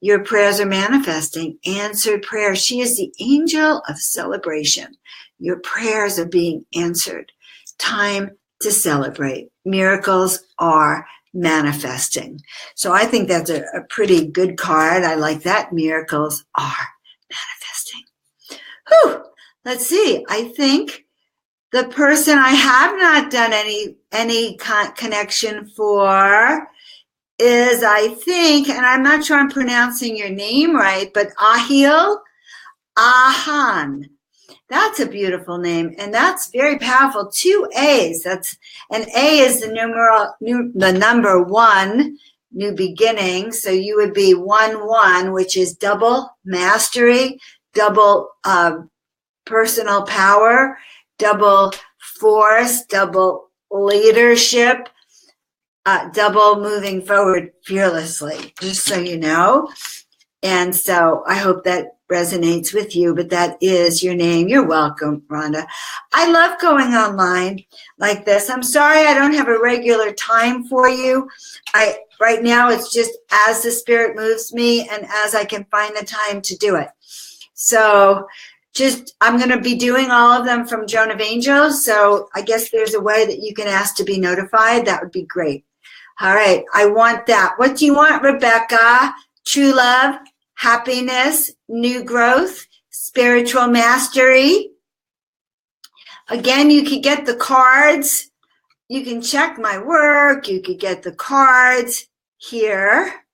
your prayers are manifesting. Answered prayers. She is the angel of celebration. Your prayers are being answered. Time to celebrate. Miracles are manifesting. So I think that's a pretty good card. I like that. Miracles are manifesting. Whew. Let's see. I think the person I have not done any connection for is, I think, and I'm not sure I'm pronouncing your name right, but Ahil Ahan. That's a beautiful name, and that's very powerful. 2 A's. An A is the number 1, new beginning. So you would be 1-1, which is double mastery, double personal power, double force, double leadership, double moving forward fearlessly, just so you know. And so I hope that resonates with you, but that is your name. You're welcome, Rhonda. I love going online like this. I'm sorry I don't have a regular time for you. Right now it's just as the spirit moves me and as I can find the time to do it. So I'm going to be doing all of them from Joan of Angels. So I guess there's a way that you can ask to be notified. That would be great. All right. I want that. What do you want, Rebecca? True love, happiness, new growth, spiritual mastery. Again, you could get the cards. You can check my work. You could get the cards here.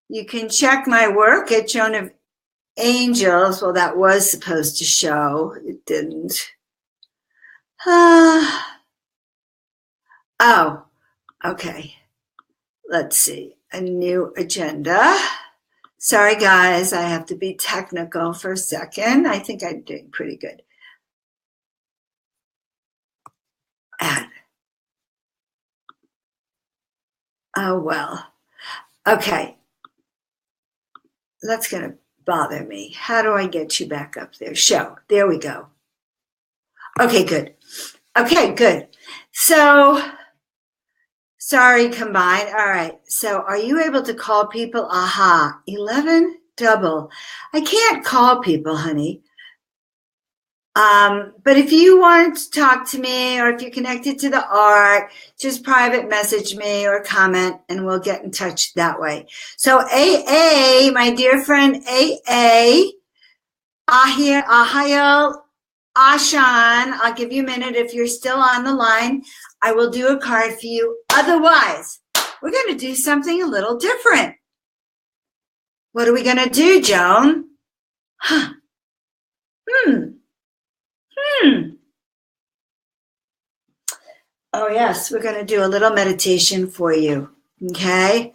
You can check my work at Joan of Angels. Well, that was supposed to show. It didn't. Oh, okay. Let's see. A new agenda. Sorry, guys. I have to be technical for a second. I think I'm doing pretty good. Add. Oh, well. Okay. That's going to bother me. How do I get you back up there? Show. There we go. Okay, good. Okay, good. So, sorry, combined. All right. So, are you able to call people? Aha. 11 double. I can't call people, honey. But if you want to talk to me, or if you're connected to the art, just private message me or comment and we'll get in touch that way. So AA, my dear friend AA, Ahayel Ashan, I'll give you a minute if you're still on the line. I will do a card for you. Otherwise, we're going to do something a little different. What are we going to do, Joan? Oh, yes, we're going to do a little meditation for you. Okay?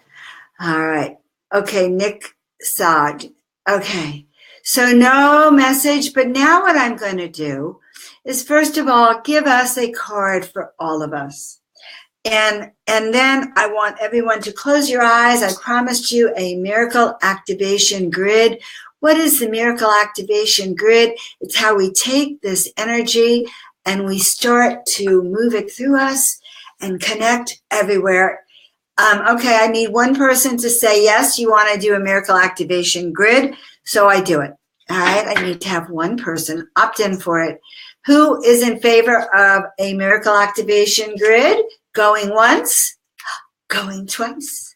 All right. Okay, Nick Sag. Okay. So no message, but now what I'm going to do is, first of all, give us a card for all of us. And then I want everyone to close your eyes. I promised you a miracle activation grid. What is the miracle activation grid? It's how we take this energy and we start to move it through us and connect everywhere. Okay, I need one person to say, yes, you want to do a miracle activation grid. So I do it. All right, I need to have one person opt in for it. Who is in favor of a miracle activation grid? Going once, going twice,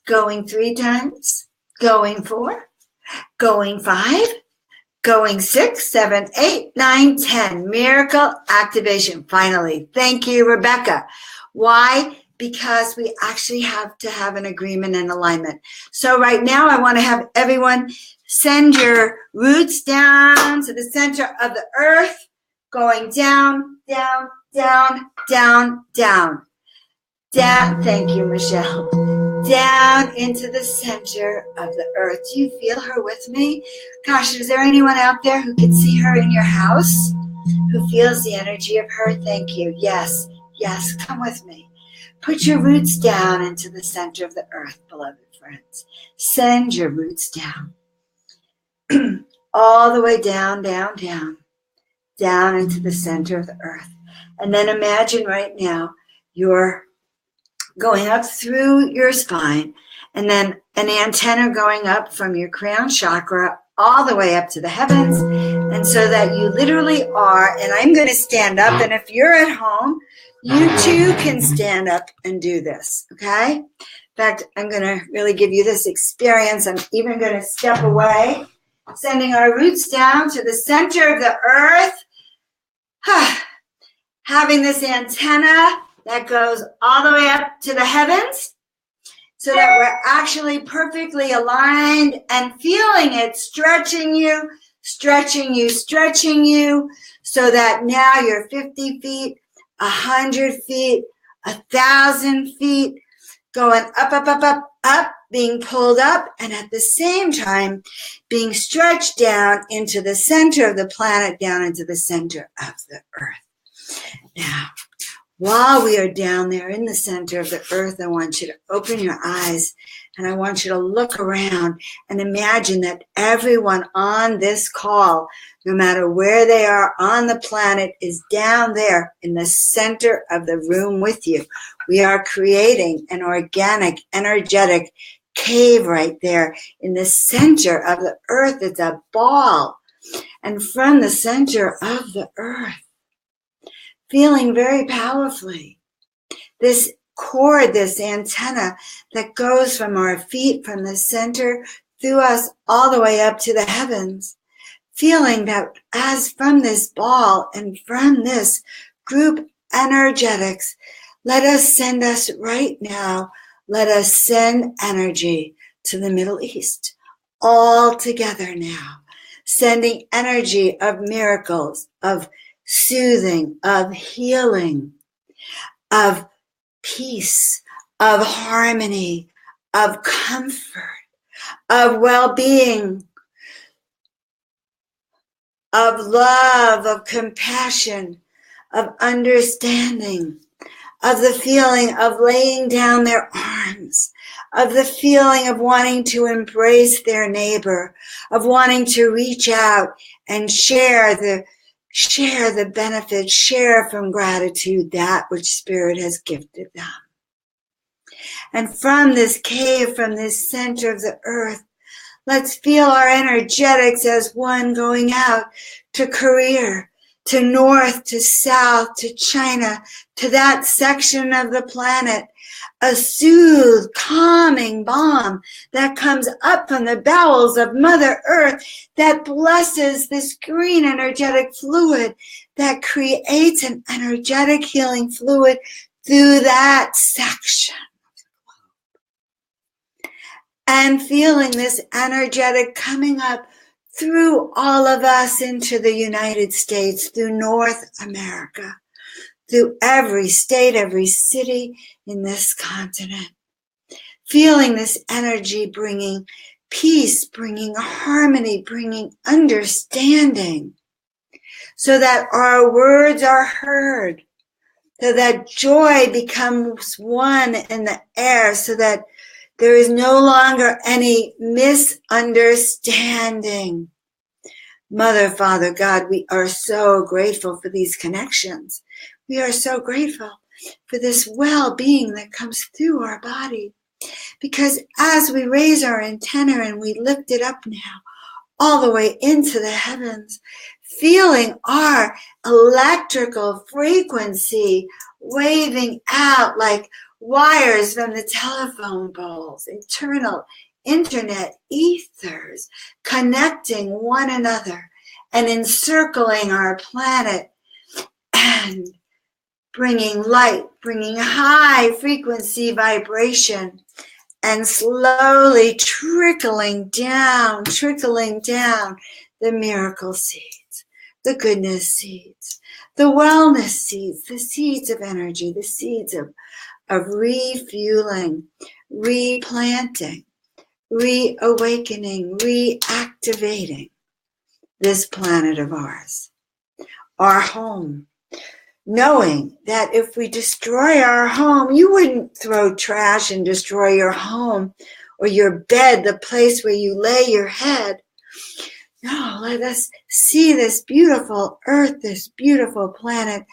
going 3 times, going 4, going 5, going 6, 7, 8, 9, 10. Miracle activation. Finally. Thank you, Rebecca. Why? Because we actually have to have an agreement and alignment. So right now I want to have everyone send your roots down to the center of the earth, going down, down, down, down, down. Down. Thank you, Michelle. down into the center of the earth. Do you feel her with me? Gosh, is there anyone out there who can see her in your house? Who feels the energy of her? Thank you. Yes, yes, come with me. Put your roots down into the center of the earth, beloved friends. Send your roots down. All the way down, down, down, down into the center of the earth. And then imagine right now you're going up through your spine, and then an antenna going up from your crown chakra all the way up to the heavens. And so that you literally are, and I'm going to stand up, and if you're at home, you too can stand up and do this, okay? In fact, I'm going to really give you this experience. I'm even going to step away, sending our roots down to the center of the earth, having this antenna that goes all the way up to the heavens so that we're actually perfectly aligned and feeling it stretching you, stretching you, stretching you, so that now you're 50 feet, 100 feet, 1,000 feet, going up, up, up, up, up, being pulled up, and at the same time being stretched down into the center of the planet, down into the center of the earth. Now, while we are down there in the center of the earth, I want you to open your eyes and I want you to look around and imagine that everyone on this call, no matter where they are on the planet, is down there in the center of the room with you. We are creating an organic, energetic cave right there in the center of the earth. It's a ball. And from the center of the earth, feeling very powerfully, this cord, this antenna that goes from our feet, from the center, through us, all the way up to the heavens, feeling that as from this ball and from this group energetics, let us send us right now, let us send energy to the Middle East, all together now, sending energy of miracles, of soothing, of healing, of peace, of harmony, of comfort, of well-being, of love, of compassion, of understanding, of the feeling of laying down their arms, of the feeling of wanting to embrace their neighbor, of wanting to reach out and share the benefits, share from gratitude that which Spirit has gifted them. And from this cave, from this center of the earth, let's feel our energetics as one going out to Korea, to north, to south, to China, to that section of the planet, a soothed, calming balm that comes up from the bowels of Mother Earth that blesses this green energetic fluid that creates an energetic healing fluid through that section. And feeling this energetic coming up through all of us into the United States, through North America, through every state, every city in this continent. Feeling this energy bringing peace, bringing harmony, bringing understanding, so that our words are heard, so that joy becomes one in the air, so that there is no longer any misunderstanding. Mother, Father, God, we are so grateful for these connections. We are so grateful for this well-being that comes through our body. Because as we raise our antenna and we lift it up now, all the way into the heavens, feeling our electrical frequency waving out like wires from the telephone poles, internal internet ethers, connecting one another and encircling our planet and bringing light, bringing high frequency vibration, and slowly trickling down the miracle seeds, the goodness seeds, the wellness seeds, the seeds of energy, the seeds of refueling, replanting, reawakening, reactivating this planet of ours, our home. Knowing that if we destroy our home, you wouldn't throw trash and destroy your home or your bed, the place where you lay your head. No, let us see this beautiful earth, this beautiful planet.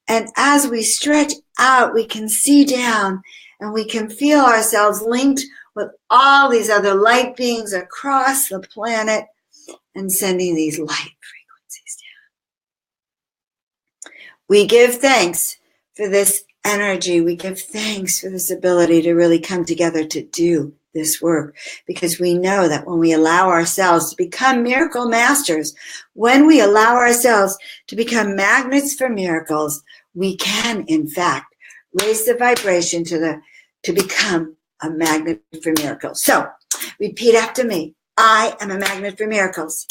And as we stretch out, we can see down and we can feel ourselves linked with all these other light beings across the planet and sending these light frequencies down. We give thanks for this energy. We give thanks for this ability to really come together to do this work, because we know that when we allow ourselves to become miracle masters, when we allow ourselves to become magnets for miracles, we can, in fact, raise the vibration to become a magnet for miracles. So, repeat after me. I am a magnet for miracles.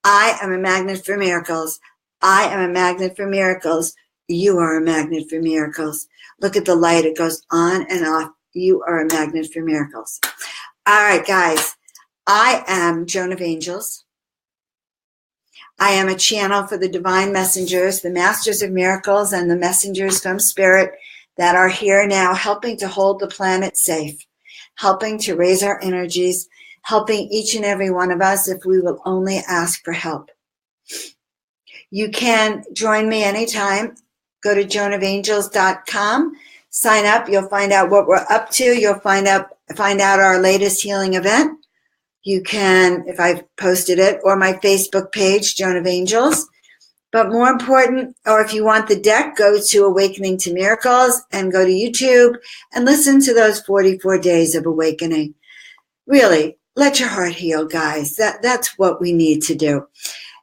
I am a magnet for miracles. I am a magnet for miracles. You are a magnet for miracles. Look at the light. It goes on and off. You are a magnet for miracles. All right, guys. I am Joan of Angels. I am a channel for the divine messengers, the masters of miracles, and the messengers from spirit that are here now helping to hold the planet safe, helping to raise our energies, helping each and every one of us if we will only ask for help. You can join me anytime. Go to joanofangels.com. Sign up. You'll find out what we're up to. You'll find out our latest healing event. You can, if I've posted it, or my Facebook page, Joan of Angels. But more important, or if you want the deck, go to Awakening to Miracles and go to YouTube and listen to those 44 days of awakening. Really, let your heart heal, guys. That's what we need to do.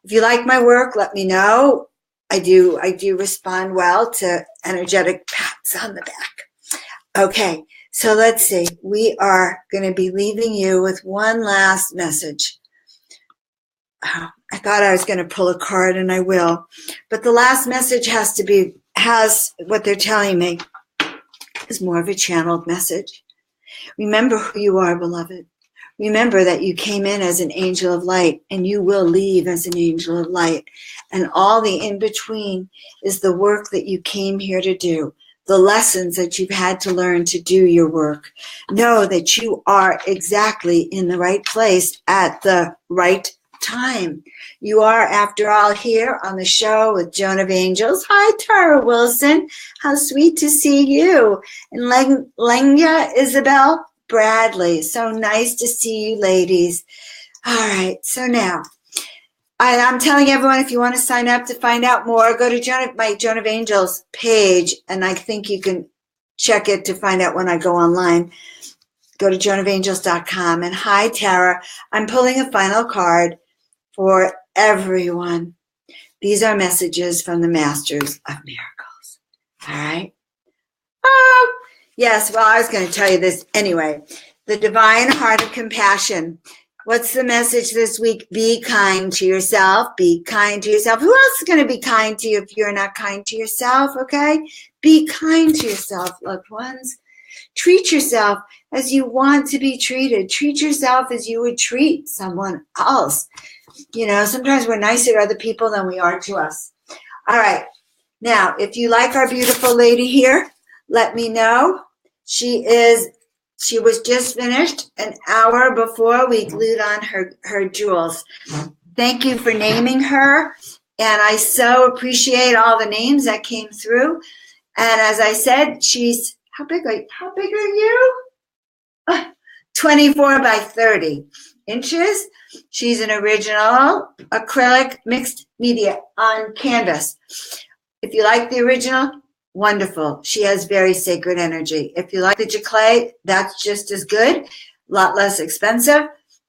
If you like my work, let me know. I do respond well to energetic pats on the back. Okay, so let's see. We are going to be leaving you with one last message. Oh, I thought I was going to pull a card, and I will. But the last message has what they're telling me is more of a channeled message. Remember who you are, beloved. Remember that you came in as an angel of light, and you will leave as an angel of light. And all the in-between is the work that you came here to do, the lessons that you've had to learn to do your work. Know that you are exactly in the right place at the right time. You are, after all, here on the show with Joan of Angels. Hi, Tara Wilson. How sweet to see you. And Lenya Isabel Bradley. So nice to see you, ladies. All right. So now, I'm telling everyone, if you want to sign up to find out more, go to my Joan of Angels page, and I think you can check it to find out when I go online. Go to joanofangels.com. And hi, Tara. I'm pulling a final card for everyone. These are messages from the Masters of Miracles. All right? Oh, yes. Well, I was going to tell you this anyway. The Divine Heart of Compassion. What's the message this week? Be kind to yourself. Be kind to yourself. Who else is going to be kind to you if you're not kind to yourself, okay? Be kind to yourself, loved ones. Treat yourself as you want to be treated. Treat yourself as you would treat someone else. You know, sometimes we're nicer to other people than we are to us. All right. Now, if you like our beautiful lady here, let me know. She was just finished an hour before we glued on her jewels. Thank you for naming her. And I so appreciate all the names that came through. And as I said, she's, how big are you? 24 by 30 inches. She's an original acrylic mixed media on canvas. If you like the original, wonderful. She has very sacred energy. If you like the giclée, that's just as good, a lot less expensive,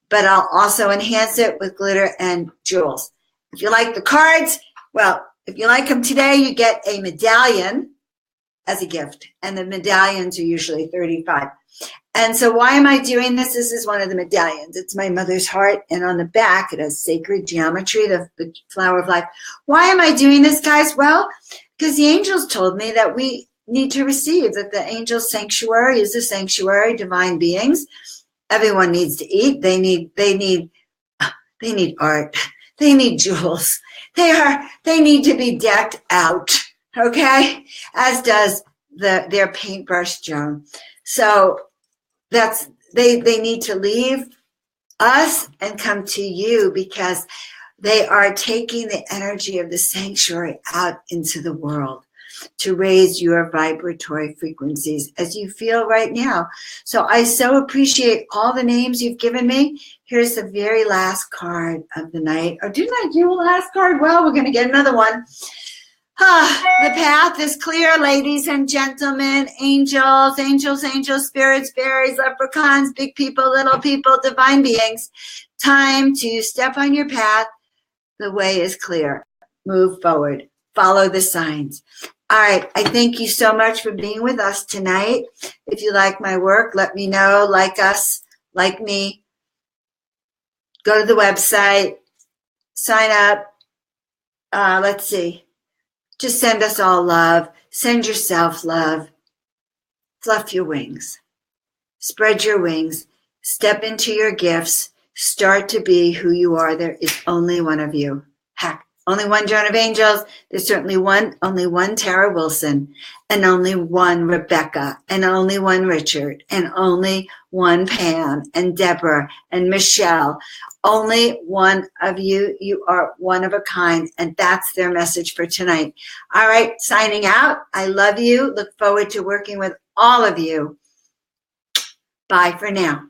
but I'll also enhance it with glitter and jewels. If you like the cards, well, if you like them today, you get a medallion as a gift, and the medallions are usually $35. And so why am I doing this? This is one of the medallions. It's my mother's heart, and on the back it has sacred geometry, the flower of life. Why am I doing this, guys? Well, because the angels told me that we need to receive, that the angel sanctuary is a sanctuary, divine beings. Everyone needs to eat. They need art. They need jewels. They need to be decked out. Okay? As does their paintbrush, Joan. So they need to leave us and come to you, because they are taking the energy of the sanctuary out into the world to raise your vibratory frequencies as you feel right now. So I so appreciate all the names you've given me. Here's the very last card of the night. Or didn't I do a last card? Well, we're going to get another one. The path is clear, ladies and gentlemen, angels, spirits, fairies, leprechauns, big people, little people, divine beings. Time to step on your path. The way is clear. Move forward. Follow the signs. All right. I thank you so much for being with us tonight. If you like my work, let me know. Like us, like me. Go to the website. Sign up. Let's see. Just send us all love. Send yourself love. Fluff your wings. Spread your wings. Step into your gifts. Start to be who you are. There is only one of you. Heck, only one Joan of Angels. There's certainly only one Tara Wilson, and only one Rebecca, and only one Richard, and only one Pam, and Deborah, and Michelle. Only one of you. You are one of a kind, and that's their message for tonight. All right, signing out. I love you. Look forward to working with all of you. Bye for now.